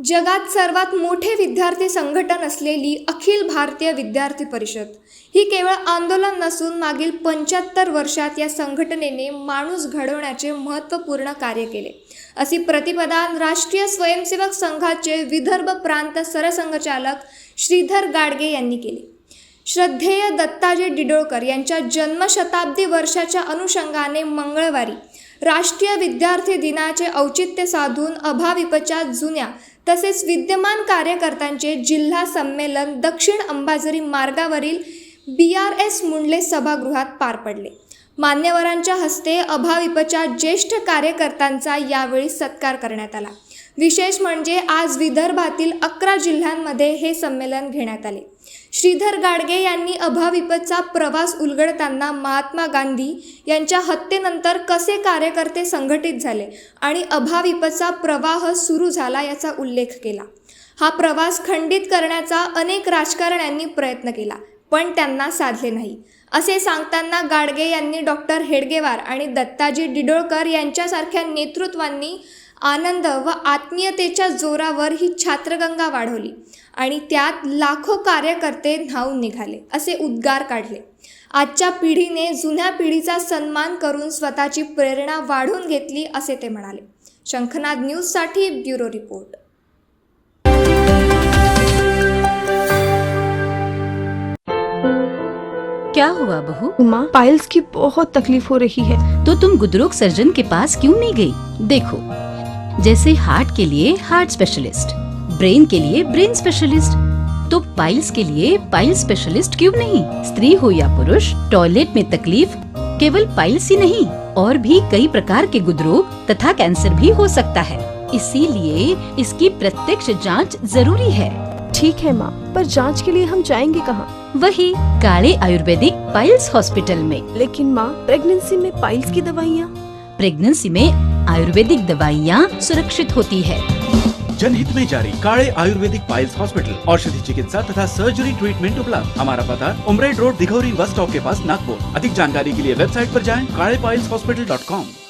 जगात सर्वात मोठे विद्यार्थी संघटन असलेली अखिल भारतीय विद्यार्थी परिषद ही केवळ आंदोलन नसून मागील 75 वर्षात या संघटनेने माणूस घडवण्याचे महत्त्वपूर्ण कार्य केले, अशी प्रतिपादना राष्ट्रीय स्वयंसेवक संघाचे विदर्भ प्रांत सरसंघचालक श्रीधर गाडगे यांनी केली। श्रद्धेय दत्ताजी डिडोळकर यांच्या जन्मशताब्दी वर्षाच्या अनुषंगाने मंगळवारी राष्ट्रीय विद्यार्थी दिनाचे औचित्य साधून अभाविपच्या जुन्या तसेच विद्यमान कार्यकर्त्यांचे जिल्हा संमेलन दक्षिण अंबाझरी मार्गावरील BRS मुंडले सभागृहात पार पडले। मान्यवरांच्या हस्ते अभाविपच्या ज्येष्ठ कार्यकर्त्यांचा यावेळी सत्कार करण्यात आला। विशेष म्हणजे आज विदर्भातील 11 जिल्ह्यांमध्ये हे संमेलन घेण्यात आले। श्रीधर गाडगे यांनी अभाविपचा प्रवास उलगडताना महात्मा गांधी यांच्या हत्येनंतर कसे कार्यकर्ते संघटित झाले आणि अभाविपचा प्रवाह सुरू झाला याचा उल्लेख केला। हा प्रवास खंडित करण्याचा अनेक राजकारण्यांनी प्रयत्न केला, पण त्यांना साधले नाही, असे सांगताना गाडगे यांनी डॉक्टर हेडगेवार आणि दत्ताजी डिडोळकर यांच्यासारख्या नेतृत्वांनी आनंद व आत्मीयतेच्या जोरावर ही छात्रगंगा वाढवली आणि त्यात लाखो कार्यकर्ते धावून निघाले, असे उद्गार काढले। आजच्या पिढीने जुन्या पिढीचा सन्मान करून स्वतःची प्रेरणा वाढवून घेतली, असे ते म्हणाले। शंखनाद न्यूजसाठी ब्युरो रिपोर्ट। क्या हुआ बहू? माँ, पाइल्स की बहुत तकलीफ हो रही है। तो तुम गुदरोग सर्जन के पास क्यों नहीं गई? देखो, जैसे हार्ट के लिए हार्ट स्पेशलिस्ट, ब्रेन के लिए ब्रेन स्पेशलिस्ट, तो पाइल्स के लिए पाइल्स स्पेशलिस्ट क्यों नहीं? स्त्री हो या पुरुष, टॉयलेट में तकलीफ केवल पाइल्स ही नहीं और भी कई प्रकार के गुदरोग तथा कैंसर भी हो सकता है। इसीलिए इसकी प्रत्यक्ष जांच जरूरी है। ठीक है माँ, पर जांच के लिए हम जाएंगे कहाँ? वही काले आयुर्वेदिक पाइल्स हॉस्पिटल में। लेकिन माँ, प्रेगनेंसी में पाइल्स की दवाइयाँ? प्रेगनेंसी में आयुर्वेदिक दवाइयाँ सुरक्षित होती है। जनहित में जारी काले आयुर्वेदिक पाइल्स हॉस्पिटल, औषधि चिकित्सा तथा सर्जरी ट्रीटमेंट उपलब्ध। हमारा पता उमरेड रोड, दिघौरी बस स्टॉप के पास, नागपुर। अधिक जानकारी के लिए वेबसाइट पर जाएं kalepileshhospital.com।